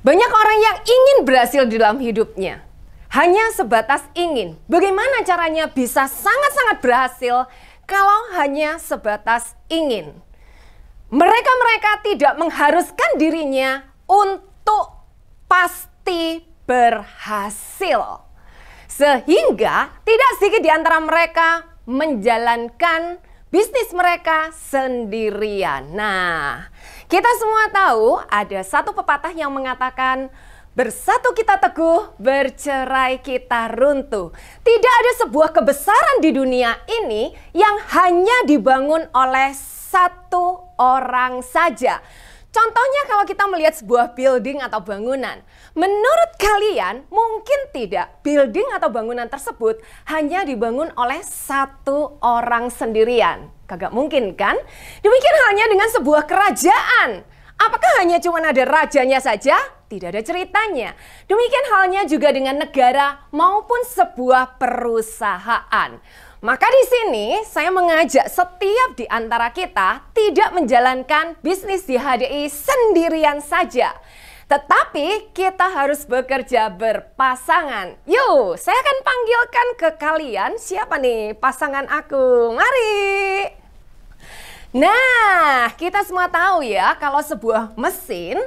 Banyak orang yang ingin berhasil di dalam hidupnya. Hanya sebatas ingin. Bagaimana caranya bisa sangat-sangat berhasil kalau hanya sebatas ingin? Mereka tidak mengharuskan dirinya untuk pasti berhasil. Sehingga tidak sedikit di antara mereka menjalankan bisnis mereka sendirian. Nah, kita semua tahu ada satu pepatah yang mengatakan, bersatu kita teguh, bercerai kita runtuh. Tidak ada sebuah kebesaran di dunia ini yang hanya dibangun oleh satu orang saja. Contohnya kalau kita melihat sebuah building atau bangunan. Menurut kalian mungkin tidak building atau bangunan tersebut hanya dibangun oleh satu orang sendirian. Kagak mungkin kan? Demikian halnya dengan sebuah kerajaan. Apakah hanya cuma ada rajanya saja? Tidak ada ceritanya. Demikian halnya juga dengan negara maupun sebuah perusahaan. Maka di sini saya mengajak setiap di antara kita tidak menjalankan bisnis di HDI sendirian saja. Tetapi kita harus bekerja berpasangan. Yuk, saya akan panggilkan ke kalian siapa nih pasangan aku. Mari! Nah, kita semua tahu ya kalau sebuah mesin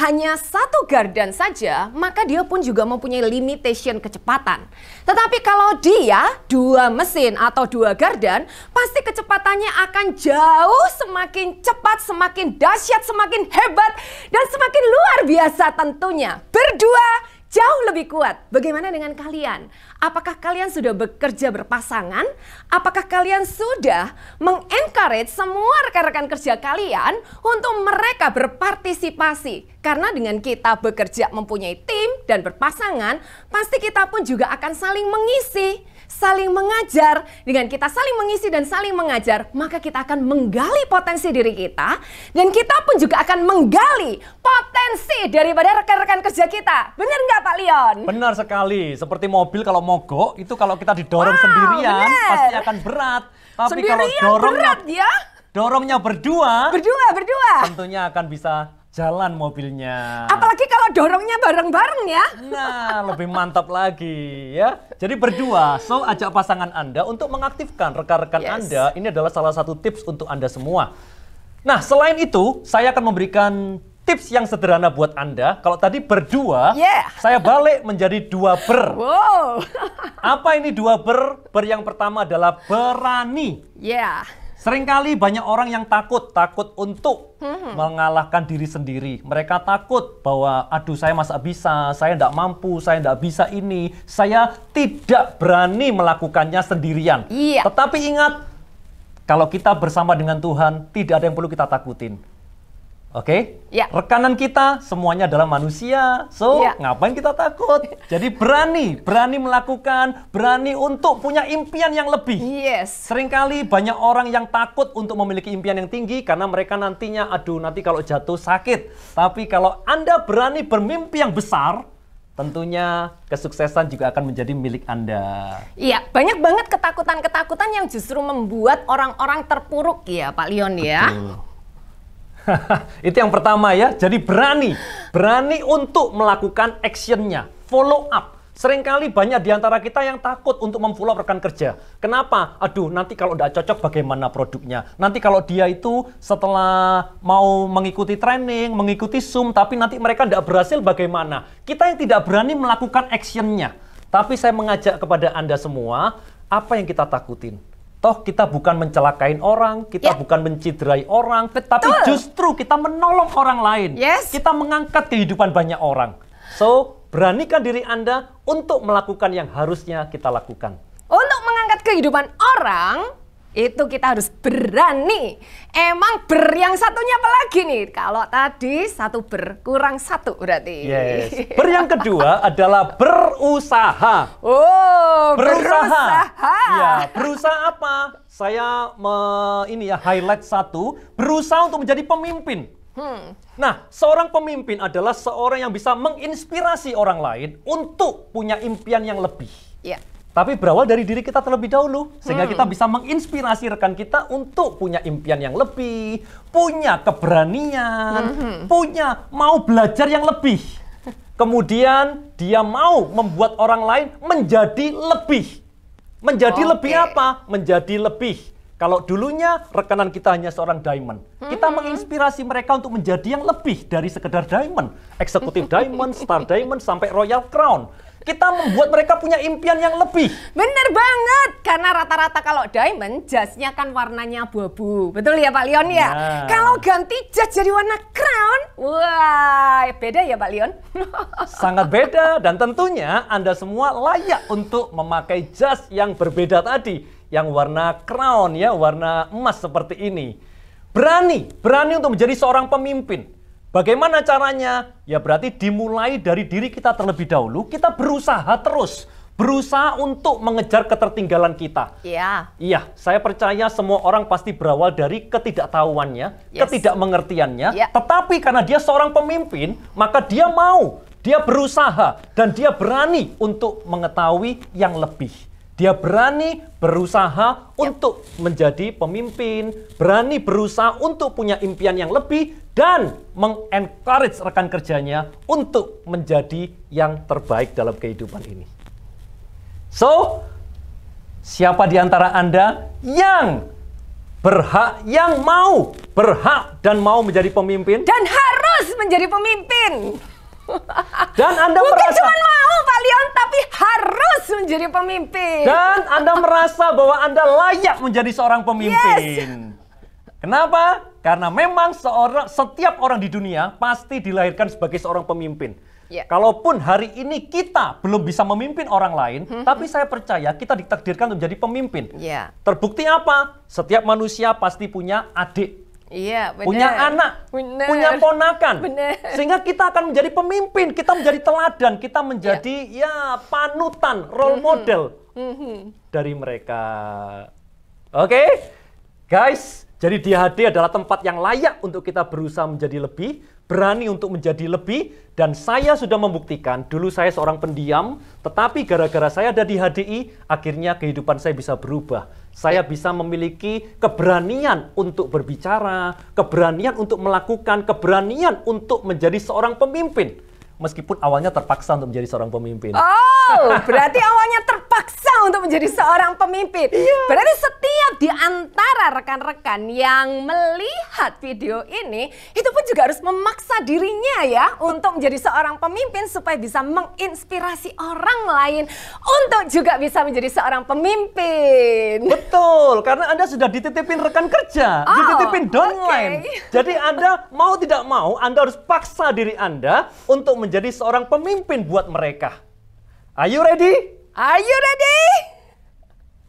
hanya satu gardan saja, maka dia pun juga mempunyai limitation kecepatan. Tetapi kalau dia dua mesin atau dua gardan, pasti kecepatannya akan jauh semakin cepat, semakin dahsyat, semakin hebat, dan semakin luar biasa tentunya. Berdua jauh lebih kuat. Bagaimana dengan kalian? Apakah kalian sudah bekerja berpasangan? Apakah kalian sudah mengencourage semua rekan-rekan kerja kalian untuk mereka berpartisipasi? Karena dengan kita bekerja mempunyai tim dan berpasangan, pasti kita pun juga akan saling mengisi, saling mengajar. Dengan kita saling mengisi dan saling mengajar, maka kita akan menggali potensi diri kita, dan kita pun juga akan menggali potensi daripada rekan-rekan kerja kita. Benar nggak Pak Leon? Benar sekali. Seperti mobil kalau mogok, itu kalau kita didorong sendirian, bener. pasti akan berat. Tapi Sendirian kalau berat ya? dorongnya berdua, Berdua. tentunya akan bisa jalan mobilnya. Apalagi kalau dorongnya bareng-bareng ya. Nah, lebih mantap lagi ya. Jadi berdua, so ajak pasangan Anda untuk mengaktifkan rekan-rekan Anda. Ini adalah salah satu tips untuk Anda semua. Nah, selain itu, saya akan memberikan tips yang sederhana buat Anda. Kalau tadi berdua, saya balik menjadi dua ber. Wow. Apa ini dua ber? Ber yang pertama adalah berani. Seringkali banyak orang yang takut untuk mengalahkan diri sendiri. Mereka takut bahwa, aduh saya masa bisa, saya tidak mampu, saya tidak bisa ini. Saya tidak berani melakukannya sendirian. Tetapi ingat, kalau kita bersama dengan Tuhan, tidak ada yang perlu kita takutin. Oke? Rekanan kita semuanya adalah manusia, so ngapain kita takut? Jadi berani melakukan, berani untuk punya impian yang lebih. Seringkali banyak orang yang takut untuk memiliki impian yang tinggi karena mereka nantinya, aduh nanti kalau jatuh sakit. Tapi kalau Anda berani bermimpi yang besar, tentunya kesuksesan juga akan menjadi milik Anda. Iya, banyak banget ketakutan-ketakutan yang justru membuat orang-orang terpuruk ya Pak Leon ya. Betul. Itu yang pertama ya, jadi berani untuk melakukan actionnya, follow up. Seringkali banyak di antara kita yang takut untuk memfollow up rekan kerja. Kenapa? Aduh, nanti kalau tidak cocok bagaimana produknya? Nanti kalau dia itu setelah mau mengikuti training, mengikuti Zoom, tapi nanti mereka tidak berhasil bagaimana? Kita yang tidak berani melakukan actionnya. Tapi saya mengajak kepada Anda semua, apa yang kita takutin? Toh kita bukan mencelakain orang, kita bukan menciderai orang, tapi justru kita menolong orang lain. Kita mengangkat kehidupan banyak orang. So, beranikan diri Anda untuk melakukan yang harusnya kita lakukan. Untuk mengangkat kehidupan orang, itu kita harus berani. Emang ber yang satunya apa lagi nih? Kalau tadi satu ber kurang satu berarti. Ber yang kedua adalah berusaha. Berusaha. Ya, berusaha apa? Saya highlight satu, berusaha untuk menjadi pemimpin. Nah, seorang pemimpin adalah seorang yang bisa menginspirasi orang lain untuk punya impian yang lebih. Tapi berawal dari diri kita terlebih dahulu, sehingga kita bisa menginspirasi rekan kita untuk punya impian yang lebih, punya keberanian, punya mau belajar yang lebih. kemudian dia mau membuat orang lain menjadi lebih. Menjadi lebih apa? Menjadi lebih. Kalau dulunya rekanan kita hanya seorang diamond, kita menginspirasi mereka untuk menjadi yang lebih dari sekedar diamond. Eksekutif diamond, star diamond, sampai royal crown. Kita membuat mereka punya impian yang lebih. Bener banget, karena rata-rata kalau diamond, jasnya kan warnanya abu-abu. Betul ya Pak Leon ya? Kalau ganti jas jadi warna crown, wah beda ya Pak Leon? Sangat beda, dan tentunya Anda semua layak untuk memakai jas yang berbeda tadi. Yang warna crown ya, warna emas seperti ini. Berani untuk menjadi seorang pemimpin. Bagaimana caranya? Ya berarti dimulai dari diri kita terlebih dahulu. Kita berusaha terus. Berusaha untuk mengejar ketertinggalan kita. Iya, saya percaya semua orang pasti berawal dari ketidaktahuannya, ketidakmengertiannya. Tetapi karena dia seorang pemimpin, maka dia mau, dia berusaha, dan dia berani untuk mengetahui yang lebih. Dia berani berusaha untuk menjadi pemimpin, berani berusaha untuk punya impian yang lebih, dan mengencourage rekan kerjanya untuk menjadi yang terbaik dalam kehidupan ini. So, siapa di antara Anda yang berhak, yang mau, berhak dan mau menjadi pemimpin? Dan harus menjadi pemimpin. Dan Anda bukan merasa cuma mau Pak Leon, tapi harus menjadi pemimpin. Dan Anda merasa bahwa Anda layak menjadi seorang pemimpin. Kenapa? Karena memang setiap orang di dunia pasti dilahirkan sebagai seorang pemimpin. Kalaupun hari ini kita belum bisa memimpin orang lain, tapi saya percaya kita ditakdirkan untuk menjadi pemimpin. Terbukti apa? Setiap manusia pasti punya adik. Punya anak, punya ponakan, sehingga kita akan menjadi pemimpin, kita menjadi teladan, kita menjadi panutan, role model dari mereka. Oke, guys, jadi DHD adalah tempat yang layak untuk kita berusaha menjadi lebih, berani untuk menjadi lebih, dan saya sudah membuktikan, dulu saya seorang pendiam, tetapi gara-gara saya ada di HDI, akhirnya kehidupan saya bisa berubah. Saya bisa memiliki keberanian untuk berbicara, keberanian untuk melakukan, keberanian untuk menjadi seorang pemimpin. Meskipun awalnya terpaksa untuk menjadi seorang pemimpin. Oh, berarti awalnya terpaksa untuk menjadi seorang pemimpin. Berarti setiap di antara rekan-rekan yang melihat video ini, itu pun juga harus memaksa dirinya ya untuk menjadi seorang pemimpin supaya bisa menginspirasi orang lain untuk juga bisa menjadi seorang pemimpin. Betul, karena Anda sudah dititipin rekan kerja, dititipin downline. Jadi Anda mau tidak mau, Anda harus paksa diri Anda untuk menjadi seorang pemimpin buat mereka. Are you ready? Are you ready?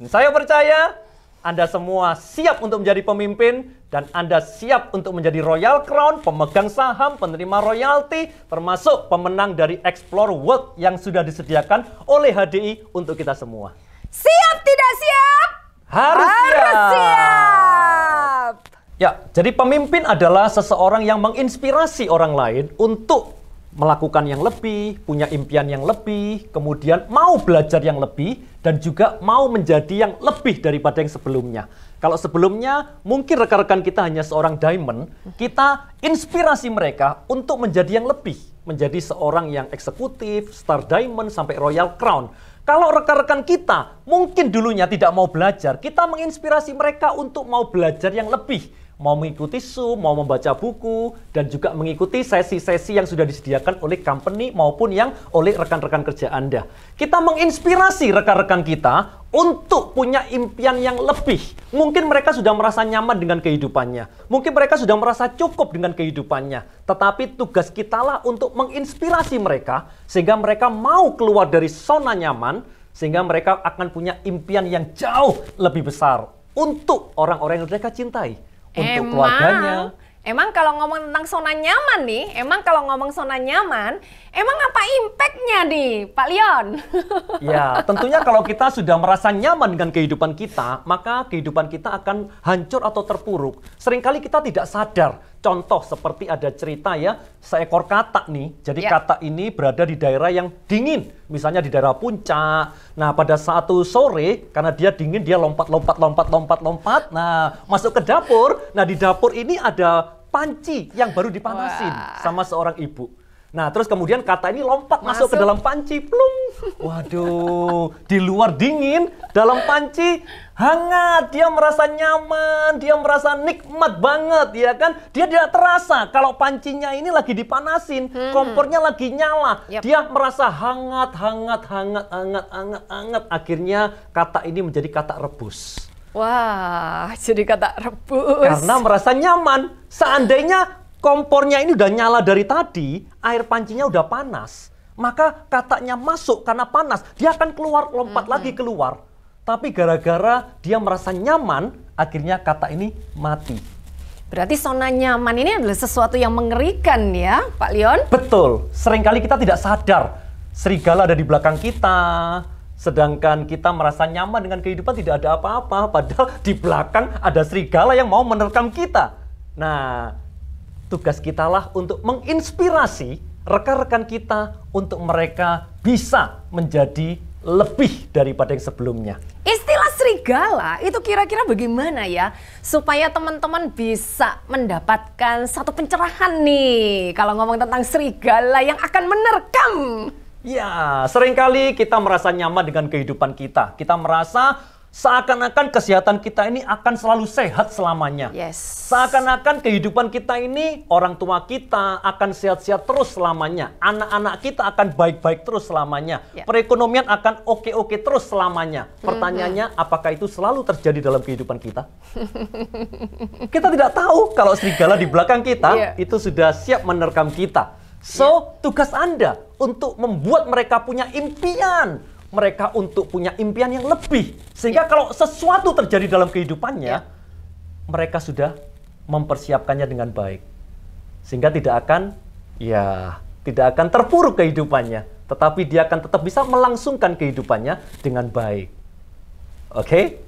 Saya percaya Anda semua siap untuk menjadi pemimpin, dan Anda siap untuk menjadi Royal Crown, pemegang saham, penerima royalti, termasuk pemenang dari Explore World yang sudah disediakan oleh HDI untuk kita semua. Siap tidak siap? Harus siap! Siap! Ya, jadi pemimpin adalah seseorang yang menginspirasi orang lain untuk melakukan yang lebih, punya impian yang lebih, kemudian mau belajar yang lebih, dan juga mau menjadi yang lebih daripada yang sebelumnya. Kalau sebelumnya mungkin rekan-rekan kita hanya seorang diamond, kita inspirasi mereka untuk menjadi yang lebih, menjadi seorang yang eksekutif, star diamond, sampai royal crown. Kalau rekan-rekan kita mungkin dulunya tidak mau belajar, kita menginspirasi mereka untuk mau belajar yang lebih. Mau mengikuti Zoom, mau membaca buku, dan juga mengikuti sesi-sesi yang sudah disediakan oleh company maupun yang oleh rekan-rekan kerja Anda. Kita menginspirasi rekan-rekan kita untuk punya impian yang lebih. Mungkin mereka sudah merasa nyaman dengan kehidupannya. Mungkin mereka sudah merasa cukup dengan kehidupannya. Tetapi tugas kita lah untuk menginspirasi mereka sehingga mereka mau keluar dari zona nyaman, sehingga mereka akan punya impian yang jauh lebih besar untuk orang-orang yang mereka cintai. Untuk keluarganya. Emang kalau ngomong tentang zona nyaman nih, emang apa impact-nya nih, Pak Leon? Ya, tentunya kalau kita sudah merasa nyaman dengan kehidupan kita, maka kehidupan kita akan hancur atau terpuruk. Seringkali kita tidak sadar. Contoh seperti ada cerita ya, seekor katak nih. Jadi katak ini berada di daerah yang dingin. Misalnya di daerah puncak. Nah, pada satu sore, karena dia dingin, dia lompat. Nah, masuk ke dapur. Nah, di dapur ini ada panci yang baru dipanasin sama seorang ibu. Nah, terus kemudian kata ini lompat masuk ke dalam panci, plung. Waduh, di luar dingin, dalam panci hangat. Dia merasa nyaman, dia merasa nikmat banget, ya kan? Dia tidak terasa kalau pancinya ini lagi dipanasin, kompornya lagi nyala. Dia merasa hangat. Akhirnya kata ini menjadi kata rebus. Wah, jadi kata rebus. Karena merasa nyaman. Seandainya kompornya ini udah nyala dari tadi, air pancinya udah panas, maka katanya masuk karena panas, dia akan keluar, lompat lagi keluar. Tapi gara-gara dia merasa nyaman, akhirnya kata ini mati. Berarti zona nyaman ini adalah sesuatu yang mengerikan ya, Pak Leon? Betul, seringkali kita tidak sadar, serigala ada di belakang kita, sedangkan kita merasa nyaman dengan kehidupan, tidak ada apa-apa, padahal di belakang ada serigala yang mau menerkam kita. Nah, tugas kita lah untuk menginspirasi rekan-rekan kita untuk mereka bisa menjadi lebih daripada yang sebelumnya. Istilah serigala itu kira-kira bagaimana ya supaya teman-teman bisa mendapatkan satu pencerahan nih kalau ngomong tentang serigala yang akan menerkam? Ya, seringkali kita merasa nyaman dengan kehidupan kita. Kita merasa seakan-akan kesehatan kita ini akan selalu sehat selamanya. Seakan-akan kehidupan kita ini, orang tua kita akan sehat-sehat terus selamanya. Anak-anak kita akan baik-baik terus selamanya. Perekonomian akan oke-oke terus selamanya. Pertanyaannya, apakah itu selalu terjadi dalam kehidupan kita? Kita tidak tahu kalau serigala di belakang kita itu sudah siap menerkam kita. So, tugas Anda untuk membuat mereka punya impian. Mereka untuk punya impian yang lebih. Sehingga kalau sesuatu terjadi dalam kehidupannya, mereka sudah mempersiapkannya dengan baik. Sehingga tidak akan terpuruk kehidupannya. Tetapi dia akan tetap bisa melangsungkan kehidupannya dengan baik. Oke?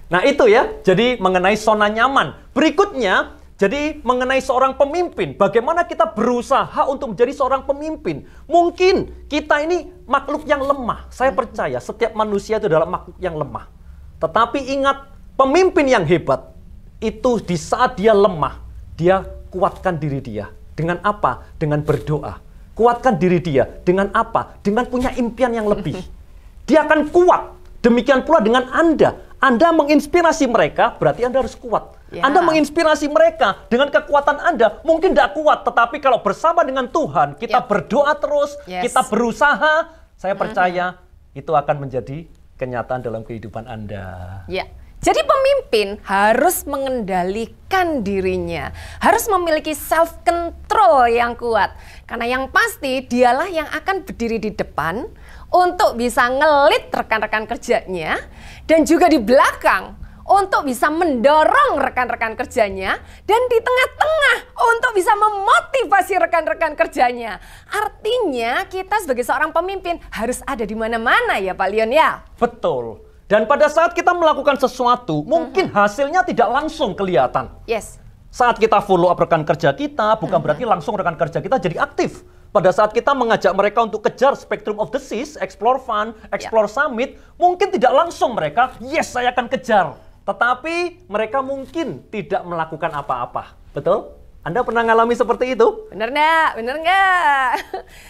Nah itu ya, jadi mengenai zona nyaman. Berikutnya, jadi mengenai seorang pemimpin, bagaimana kita berusaha untuk menjadi seorang pemimpin. Mungkin kita ini makhluk yang lemah. Saya percaya setiap manusia itu adalah makhluk yang lemah. Tetapi ingat, pemimpin yang hebat itu di saat dia lemah, dia kuatkan diri dia. Dengan apa? Dengan berdoa. Kuatkan diri dia. Dengan apa? Dengan punya impian yang lebih. Dia akan kuat. Demikian pula dengan Anda. Anda menginspirasi mereka, berarti Anda harus kuat. Anda menginspirasi mereka dengan kekuatan Anda. Mungkin tidak kuat, tetapi kalau bersama dengan Tuhan, kita berdoa terus, kita berusaha, saya percaya itu akan menjadi kenyataan dalam kehidupan Anda. Jadi pemimpin harus mengendalikan dirinya, harus memiliki self-control yang kuat. Karena yang pasti dialah yang akan berdiri di depan untuk bisa ngelit rekan-rekan kerjanya, dan juga di belakang untuk bisa mendorong rekan-rekan kerjanya, dan di tengah-tengah untuk bisa memotivasi rekan-rekan kerjanya. Artinya kita sebagai seorang pemimpin harus ada di mana-mana ya Pak Leon ya? Betul. Dan pada saat kita melakukan sesuatu, mungkin hasilnya tidak langsung kelihatan. Saat kita follow up rekan kerja kita, bukan berarti langsung rekan kerja kita jadi aktif. Pada saat kita mengajak mereka untuk kejar Spectrum of the Seas, Explore Fun, Explore Summit, mungkin tidak langsung mereka, yes saya akan kejar. Tetapi mereka mungkin tidak melakukan apa-apa. Betul? Anda pernah ngalami seperti itu? Bener nggak? Bener nggak?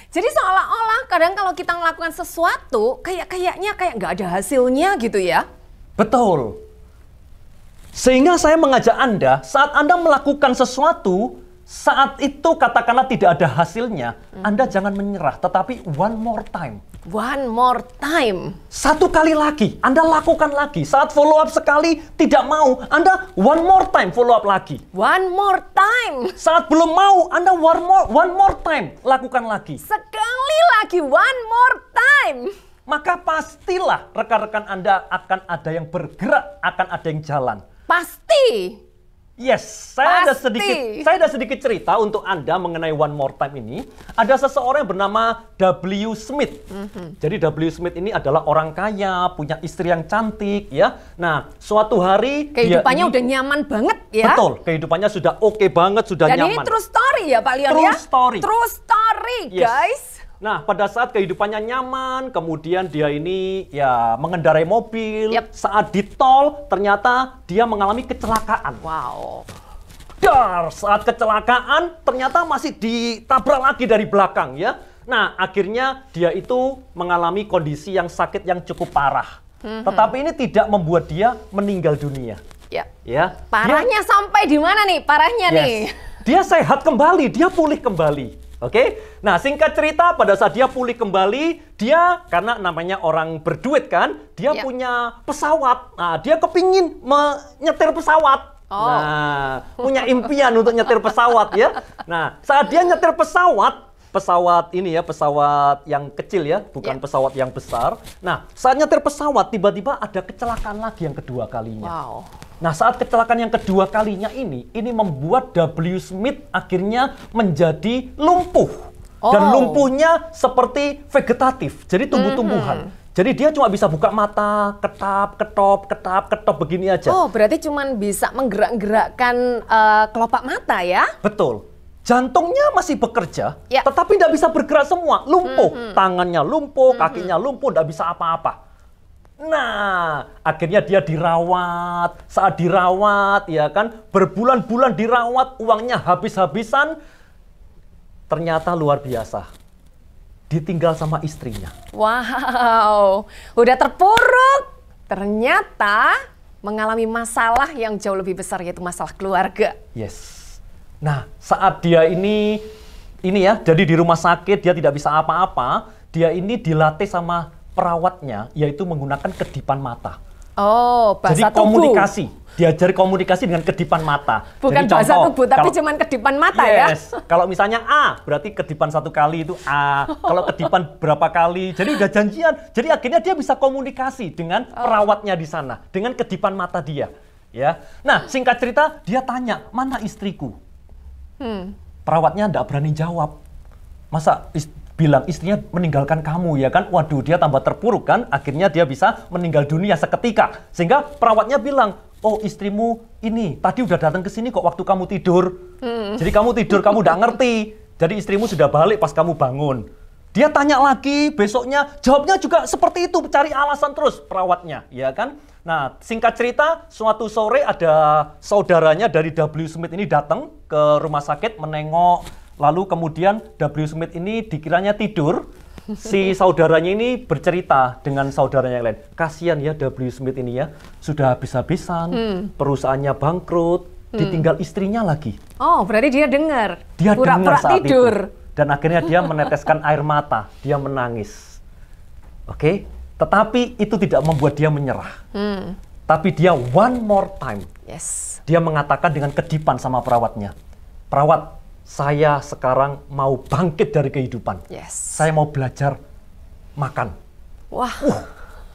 Jadi seolah-olah kadang kalau kita melakukan sesuatu, kayaknya nggak ada hasilnya gitu ya? Betul. Sehingga saya mengajak Anda, saat Anda melakukan sesuatu, saat itu katakanlah tidak ada hasilnya, Anda jangan menyerah, tetapi one more time. One more time. Satu kali lagi, Anda lakukan lagi. Saat follow up sekali tidak mau, Anda one more time follow up lagi. One more time. Saat belum mau, Anda one more time lakukan lagi. Sekali lagi, one more time. Maka pastilah rekan-rekan Anda akan ada yang bergerak, akan ada yang jalan. Pasti. Yes, saya ada sedikit cerita untuk Anda mengenai one more time ini. Ada seseorang yang bernama W. Smith. Jadi W. Smith ini adalah orang kaya, punya istri yang cantik, ya. Nah, suatu hari kehidupannya udah nyaman banget, ya. Betul, kehidupannya sudah oke banget, sudah nyaman. Dan ini true story ya, Pak Leon ya? True story, guys. Nah, pada saat kehidupannya nyaman, kemudian dia ini ya mengendarai mobil. Saat di tol, ternyata dia mengalami kecelakaan. Wow. dar, saat kecelakaan ternyata masih ditabrak lagi dari belakang ya. Nah, akhirnya dia itu mengalami kondisi yang sakit yang cukup parah. Tetapi ini tidak membuat dia meninggal dunia. Ya. Parahnya sampai di mana nih? Parahnya nih. Dia sehat kembali, dia pulih kembali. Oke, nah singkat cerita pada saat dia pulih kembali, dia karena namanya orang berduit kan, dia punya pesawat. Nah, dia kepingin menyetir pesawat. Nah, punya impian untuk nyetir pesawat ya. Nah, saat dia nyetir pesawat ini ya, pesawat yang kecil ya, bukan pesawat yang besar. Nah, saat nyetir pesawat tiba-tiba ada kecelakaan lagi yang kedua kalinya. Nah, saat kecelakaan yang kedua kalinya ini membuat W. Smith akhirnya menjadi lumpuh. Dan lumpuhnya seperti vegetatif, jadi tumbuh-tumbuhan. Jadi dia cuma bisa buka mata, ketop begini aja. Oh, berarti cuma bisa menggerak-gerakkan kelopak mata ya? Betul. Jantungnya masih bekerja, tetapi tidak bisa bergerak semua. Lumpuh, tangannya lumpuh, kakinya lumpuh, tidak bisa apa-apa. Nah, akhirnya dia dirawat. Saat dirawat, ya kan, berbulan-bulan dirawat, uangnya habis-habisan. Ternyata luar biasa. Ditinggal sama istrinya. Wow, udah terpuruk. Ternyata mengalami masalah yang jauh lebih besar, yaitu masalah keluarga. Yes. Nah, saat dia ini ya, jadi di rumah sakit, dia tidak bisa apa-apa. Dia ini dilatih sama perawatnya, yaitu menggunakan kedipan mata. Oh, bahasa jadi komunikasi, diajari komunikasi dengan kedipan mata. Bukan jadi bahasa contoh, tubuh, tapi cuma kedipan mata ya? Kalau misalnya A, berarti kedipan 1 kali itu A. Kalau kedipan berapa kali, jadi udah janjian. Jadi akhirnya dia bisa komunikasi dengan perawatnya di sana, dengan kedipan mata dia. Ya. Nah, singkat cerita, dia tanya, mana istriku? Perawatnya nggak berani jawab. Masa bilang istrinya meninggalkan kamu ya kan? Waduh, dia tambah terpuruk kan? Akhirnya dia bisa meninggal dunia seketika. Sehingga perawatnya bilang, oh istrimu ini tadi udah datang ke sini kok waktu kamu tidur. Jadi kamu tidur, kamu udah ngerti. Jadi istrimu sudah balik pas kamu bangun. Dia tanya lagi besoknya, jawabnya juga seperti itu, cari alasan terus perawatnya, ya kan? Nah, singkat cerita, suatu sore ada saudaranya dari W. Smith ini datang ke rumah sakit menengok. Lalu kemudian W. Smith ini dikiranya tidur. Si saudaranya ini bercerita dengan saudaranya yang lain. Kasihan ya W. Smith ini ya, sudah habis-habisan, perusahaannya bangkrut, ditinggal istrinya lagi. Oh, berarti dia dengar. Dia dengar saat tidur. Itu. Dan akhirnya dia meneteskan air mata, dia menangis. Oke? Tetapi itu tidak membuat dia menyerah. Tapi dia one more time. Dia mengatakan dengan kedipan sama perawatnya. Perawat, saya sekarang mau bangkit dari kehidupan. Saya mau belajar makan. Wah.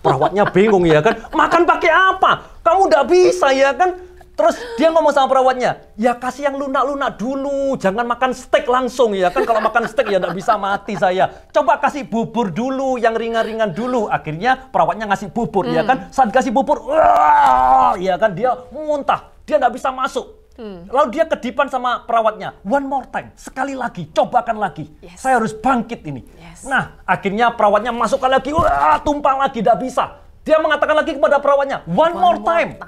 Perawatnya bingung ya kan. Makan pakai apa? Kamu nggak bisa ya kan. Terus dia ngomong sama perawatnya, ya kasih yang lunak-lunak dulu, jangan makan steak langsung ya kan. Kalau makan steak ya nggak bisa mati saya. Coba kasih bubur dulu, yang ringan-ringan dulu. Akhirnya perawatnya ngasih bubur ya kan. Saat kasih bubur, ya kan dia muntah, dia nggak bisa masuk. Lalu dia kedipan sama perawatnya, one more time, sekali lagi, cobakan lagi. Saya harus bangkit ini. Nah, akhirnya perawatnya masukkan lagi, tumpah lagi, nggak bisa. Dia mengatakan lagi kepada perawatnya, one more time.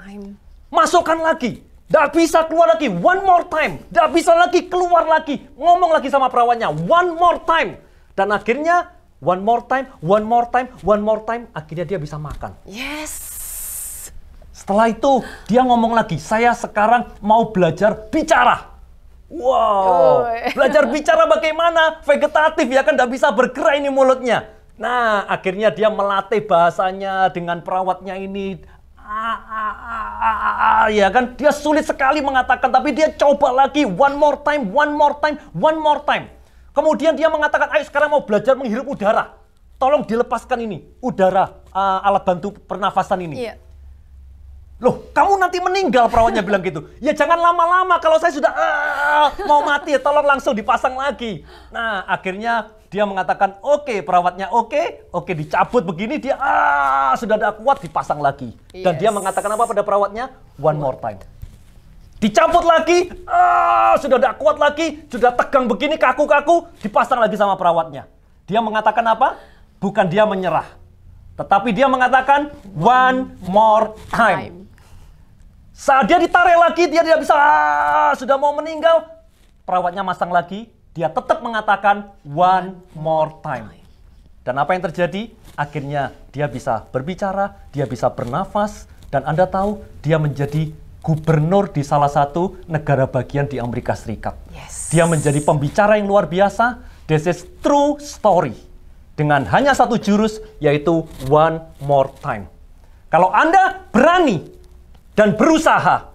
Masukkan lagi, nggak bisa keluar lagi, one more time, nggak bisa lagi keluar lagi, ngomong lagi sama perawatnya, one more time. Dan akhirnya, one more time, one more time, one more time, akhirnya dia bisa makan. Setelah itu, dia ngomong lagi, saya sekarang mau belajar bicara. Wow, belajar bicara bagaimana? Vegetatif ya kan, nggak bisa bergerak ini mulutnya. Nah, akhirnya dia melatih bahasanya dengan perawatnya ini. Ya kan, dia sulit sekali mengatakan, tapi dia coba lagi, one more time, one more time, one more time. Kemudian dia mengatakan, ayo sekarang mau belajar menghirup udara. Tolong dilepaskan ini, udara, alat bantu pernafasan ini. Loh, kamu nanti meninggal, perawatnya bilang gitu. Ya jangan lama-lama, kalau saya sudah mau mati, ya tolong langsung dipasang lagi. Nah, akhirnya dia mengatakan, oke, perawatnya oke, dicabut begini, dia sudah tidak kuat, dipasang lagi. Dan dia mengatakan apa pada perawatnya? One more time. Dicabut lagi, sudah tidak kuat lagi, sudah tegang begini, kaku-kaku, dipasang lagi sama perawatnya. Dia mengatakan apa? Bukan dia menyerah, tetapi dia mengatakan one more time. Saat dia ditarik lagi, dia tidak bisa, sudah mau meninggal. Perawatnya masang lagi, dia tetap mengatakan one more time. Dan apa yang terjadi? Akhirnya dia bisa berbicara, dia bisa bernafas, dan Anda tahu dia menjadi gubernur di salah satu negara bagian di Amerika Serikat. Yes. Dia menjadi pembicara yang luar biasa. This is true story. Dengan hanya satu jurus, yaitu one more time. Kalau Anda berani dan berusaha,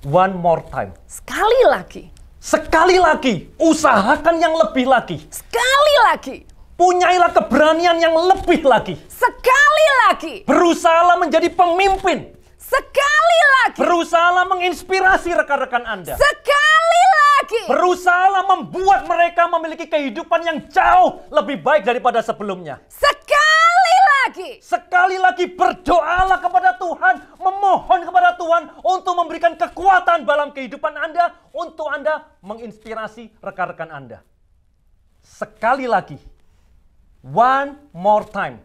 one more time. Sekali lagi. Sekali lagi, usahakan yang lebih lagi. Sekali lagi. Punyailah keberanian yang lebih lagi. Sekali lagi. Berusahalah menjadi pemimpin. Sekali lagi. Berusahalah menginspirasi rekan-rekan Anda. Sekali lagi. Berusahalah membuat mereka memiliki kehidupan yang jauh lebih baik daripada sebelumnya. Sekali lagi. Sekali lagi berdoalah kepada Tuhan, memohon kepada Tuhan untuk memberikan kekuatan dalam kehidupan Anda, untuk Anda menginspirasi rekan-rekan Anda. Sekali lagi, one more time.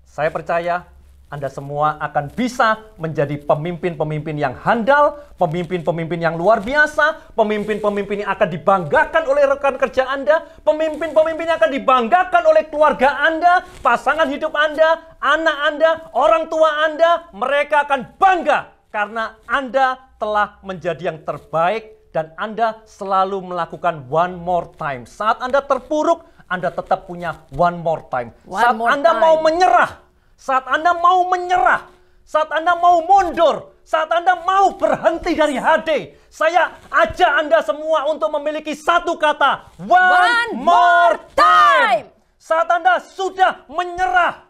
Saya percaya Anda semua akan bisa menjadi pemimpin-pemimpin yang handal, pemimpin-pemimpin yang luar biasa, pemimpin-pemimpin yang akan dibanggakan oleh rekan kerja Anda, pemimpin-pemimpin yang akan dibanggakan oleh keluarga Anda, pasangan hidup Anda, anak Anda, orang tua Anda. Mereka akan bangga karena Anda telah menjadi yang terbaik dan Anda selalu melakukan one more time. Saat Anda terpuruk, Anda tetap punya one more time. Saat Anda mau menyerah, saat Anda mau menyerah, saat Anda mau mundur, saat Anda mau berhenti dari HD, saya ajak Anda semua untuk memiliki satu kata, one more time. Saat Anda sudah menyerah,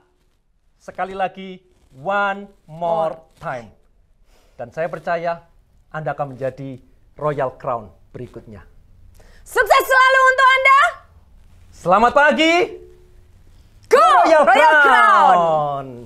sekali lagi, one more time. Dan saya percaya Anda akan menjadi Royal Crown berikutnya. Sukses selalu untuk Anda. Selamat pagi. Go Royal Crown.